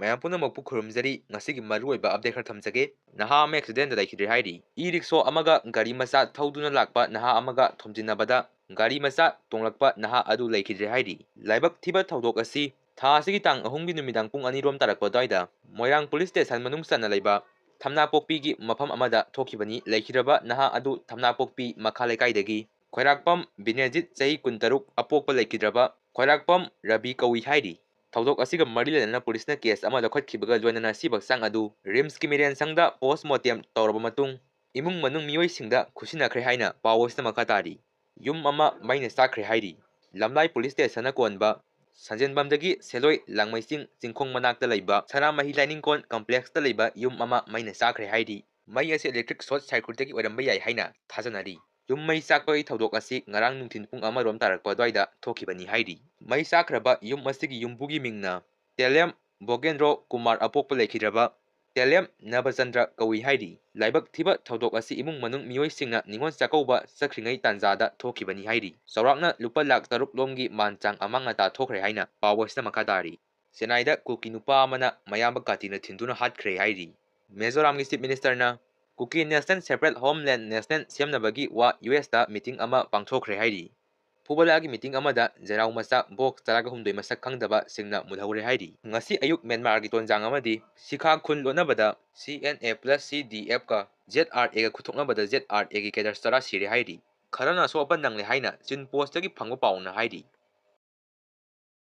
ꯃꯌꯥꯝ ꯄꯨꯝꯅꯃꯛꯄꯨ ꯈꯨꯔꯨꯝꯖꯔꯤ ꯉꯁꯤꯒꯤ ꯃꯔꯨꯑꯣꯏꯕ ꯑꯞꯗꯦꯠ ꯈꯔ ꯊꯝꯖꯒꯦ ꯅꯍꯥ ꯑꯃ ꯑꯦꯛꯁꯤꯗꯦꯟꯗ ꯂꯩꯈꯤꯗ꯭ꯔꯦ ꯍꯥꯏꯔꯤ ꯏ-ꯔꯤꯛꯁꯣ ꯑꯃꯒ ꯒꯥꯔꯤ ꯃꯆꯥ ꯊꯧꯗꯨꯅ ꯂꯥꯛꯄ ꯅꯍꯥ ꯑꯃꯒ ꯊꯣꯝꯖꯤꯟꯅꯕꯗ ꯒꯥꯔꯤ ꯃꯆꯥ ꯇꯣꯡꯂꯛꯄ ꯅꯍꯥ ꯑꯗꯨ ꯂꯩꯈꯤꯗ꯭ꯔꯦ ꯍꯥꯏꯔꯤ ꯂꯥꯏꯕꯛ ꯊꯤꯕ ꯊꯧꯗꯣꯛ ꯑꯁꯤ ꯊꯥ ꯑꯁꯤꯒꯤ ꯇꯥꯡ 3ꯒꯤ ꯅꯨꯃꯤꯗꯥꯡ ꯄꯨꯡ 2ꯔꯣꯝ ꯇꯥꯔꯛꯄ ꯑꯗꯨꯋꯥꯏꯗ ꯃꯣꯏꯔꯥꯡ ꯄꯨꯂꯤꯁ ꯁ꯭ꯇꯦꯁꯟ ꯃꯅꯨꯡ ꯆꯟꯅ ꯂꯩꯕ ꯊꯝꯅꯥꯄꯣꯛꯄꯤꯒꯤ ꯃꯐꯝ ꯑꯃꯗ ꯊꯣꯛꯈꯤꯕꯅꯤ ꯂꯩꯈꯤꯗ꯭ꯔꯕ ꯅꯍꯥ ꯑꯗꯨ ꯊꯝꯅꯥꯄꯣꯛꯄꯤ ꯃꯈꯥ ꯂꯩꯀꯥꯏꯗꯒꯤ ꯈꯣꯏꯔꯥꯛꯄꯝ ꯕꯤꯅꯦꯖꯤꯠ ꯆꯍꯤ 23 ꯑꯄꯣꯛꯄ ꯂꯩꯈꯤꯗ꯭ꯔꯕ ꯈꯣꯏꯔꯥꯛꯄꯝ ꯔꯕꯤ ꯀꯧꯏ ꯍꯥꯏꯔꯤ ꯊꯧꯗꯣꯛ ꯑꯁꯤꯒ ꯃꯔꯤ ꯂꯩꯅꯅ ꯄꯨꯂꯤꯁꯅ ꯀꯦꯁ ꯑꯃ ꯂꯧꯈꯠꯈꯤꯕꯒ ꯂꯣꯏꯅꯅ ꯁꯤꯕ ꯍꯛꯆꯥꯡ ꯑꯗꯨ ꯔꯤꯝꯁꯀꯤ ꯃꯤꯔꯦꯟꯁꯪꯗ ꯄꯣꯁꯠꯃꯣꯔꯇꯦꯝ ꯇꯧꯔꯕ ꯃꯇꯨꯡ ꯏꯃꯨꯡ ꯃꯅꯨꯡ ꯃꯤꯑꯣꯏꯁꯤꯡꯗ ꯈꯨꯠꯁꯤꯟꯅꯈ꯭ꯔꯦ ꯍꯥꯏꯅ ꯄꯥꯎ ꯑꯁꯤꯗ ꯃꯈꯥ ꯇꯥꯔꯤ ꯌꯨꯝ ꯑꯃ ꯃꯩꯅ ꯆꯥꯛꯈ꯭ꯔꯦ ꯍꯥꯏꯔꯤ ꯂꯝꯂꯥꯏ ꯄꯨꯂꯤꯁ ꯁ꯭ꯇꯦꯁꯟꯅ ꯀꯣꯟꯕ ꯁꯟꯖꯦꯟꯕꯝꯗꯒꯤ ꯁꯦꯂꯣꯏ ꯂꯥꯡꯃꯩꯆꯤꯡ ꯆꯤꯡꯈꯣꯡ ꯃꯅꯥꯛꯇ ꯂꯩꯕ ꯁꯅꯥꯃꯍꯤ ꯂꯥꯏꯅꯤꯡꯀꯣꯟ ꯀꯝꯄ꯭ꯂꯦꯛꯁꯇ ꯂꯩꯕ ꯌꯨꯝ ꯑꯃ ꯃꯩꯅ ꯆꯥꯛꯈ꯭ꯔꯦ ꯍꯥꯏꯔꯤ ꯃꯩ ꯑꯁꯤ ꯏꯂꯦꯛꯇ꯭ꯔꯤꯛ ꯁꯣꯔꯠ ꯁꯥꯔꯀ꯭ꯌꯨꯠꯇꯒꯤ ꯑꯣꯏꯔꯝꯕ ꯌꯥꯏ ꯍꯥꯏꯅ ꯊꯥꯖꯅꯔꯤ ꯌꯨꯝ ꯃꯩ ꯆꯥꯛꯄꯒꯤ ꯊꯧꯗꯣꯛ ꯑꯁꯤ ꯉꯔꯥꯡ ꯅꯨꯡꯊꯤꯜ ꯄꯨꯡ 1ꯔꯣꯝ ꯇꯥꯔꯛꯄ ꯑꯗꯨꯋꯥꯏꯗ ꯊꯣꯛꯈꯤꯕꯅꯤ ꯍꯥꯏꯔꯤ ꯃꯩ ꯆꯥꯛꯈ꯭ꯔꯕ ꯌꯨꯝ ꯑꯁꯤꯒꯤ ꯌꯨꯝꯕꯨꯒꯤ ꯃꯤꯡꯅ ꯇꯦꯂꯦꯝ ꯕꯣꯒꯦꯟꯗ꯭ꯔꯣ ꯀꯨꯃꯥꯔ ꯑꯄꯣꯛꯄ ꯂꯩꯈꯤꯗ꯭ꯔꯕ ꯇꯦꯂꯦꯝ ꯅꯕꯆꯟꯗ꯭ꯔ ꯀꯧꯏ ꯍꯥꯏꯔꯤ ꯂꯥꯏꯕꯛ ꯊꯤꯕ ꯊꯧꯗꯣꯛ ꯑꯁꯤ ꯏꯃꯨꯡ ꯃꯅꯨꯡ ꯃꯤꯑꯣꯏꯁꯤꯡꯅ ꯅꯤꯉꯣꯜ ꯆꯥꯛꯀꯧꯕ ꯆꯠꯈ꯭ꯔꯤꯉꯩ ꯇꯥꯟꯖꯥꯗ ꯊꯣꯛꯈꯤꯕꯅꯤ ꯍꯥꯏꯔꯤ ꯆꯥꯎꯔꯥꯛꯅ ꯂꯨꯄꯥ ꯂꯥꯈ 6 ꯂꯣꯝꯒꯤ ꯃꯥꯟ ꯆꯥꯡ ꯑꯃꯥꯡ ꯑꯇꯥ ꯊꯣꯛꯈ꯭ꯔꯦ ꯍꯥꯏꯅ ꯄꯥꯎ ꯑꯁꯤꯗ ꯃꯈꯥ ꯇꯥꯔꯤ ꯆꯦꯟꯅꯥꯏꯗ ꯀꯨꯀꯤ ꯅꯨꯄꯥ ꯑꯃꯅ ꯃꯌꯥꯝꯕ ꯀꯥꯇꯤꯅ ꯊꯤꯟꯗꯨꯅ ꯍꯥꯠꯈ꯭ꯔꯦ ꯍꯥꯏꯔꯤ ꯃꯤꯖꯣꯔꯥꯝꯒꯤ ꯆꯤꯞ ꯃꯤꯅꯤꯁꯇꯔꯅ ꯀꯨꯀꯤ ꯅꯦꯁꯅꯦꯜ ꯁꯦꯄꯔꯦꯠ ꯍꯣꯝꯂꯦꯟꯗ ꯅꯦꯁꯅꯦꯜ ꯁꯦꯝꯅꯕꯒꯤ ꯋꯥ ꯌꯨꯑꯦꯁꯇ ꯃꯤꯇꯤꯡ ꯑꯃ ꯄꯥꯡꯊꯣꯛꯈ꯭ꯔꯦ ꯍꯥꯏꯔꯤ ꯐꯨꯕꯂꯥꯒꯤ ꯃꯤꯇꯤꯡ ꯑꯃꯗ ꯖꯦꯔꯥꯎ ꯃꯆꯥ ꯕꯣꯛꯁ 18 ꯃꯁꯛ ꯈꯪꯗꯕꯁꯤꯡꯅ ꯃꯨꯠꯍꯧꯔꯦ ꯍꯥꯏꯔꯤ ꯉꯁꯤ ꯑꯌꯨꯛ ꯃ꯭ꯌꯥꯟꯃꯥꯔꯒꯤ ꯇꯣꯟꯖꯥꯡ ꯑꯃꯗꯤ ꯁꯤꯈꯥ ꯈꯨꯟ ꯂꯣꯠꯅꯕꯗ CNA+CDF ZRAꯒ ꯈꯨꯠ ꯊꯣꯛꯅꯕꯗ ZRAꯒꯤ ꯀꯦꯗꯔ ꯇꯔꯥ ꯁꯤꯔꯦ ꯍꯥꯏꯔꯤ ꯈꯔꯅ ꯑꯁꯣꯛ ꯑꯄꯟ ꯅꯪꯂꯦ ꯍꯥꯏꯅ ꯆꯤꯟ ꯄꯣꯁꯠꯇꯒꯤ ꯐꯪꯕ ꯄꯥꯎꯅ ꯍꯥꯏꯔꯤ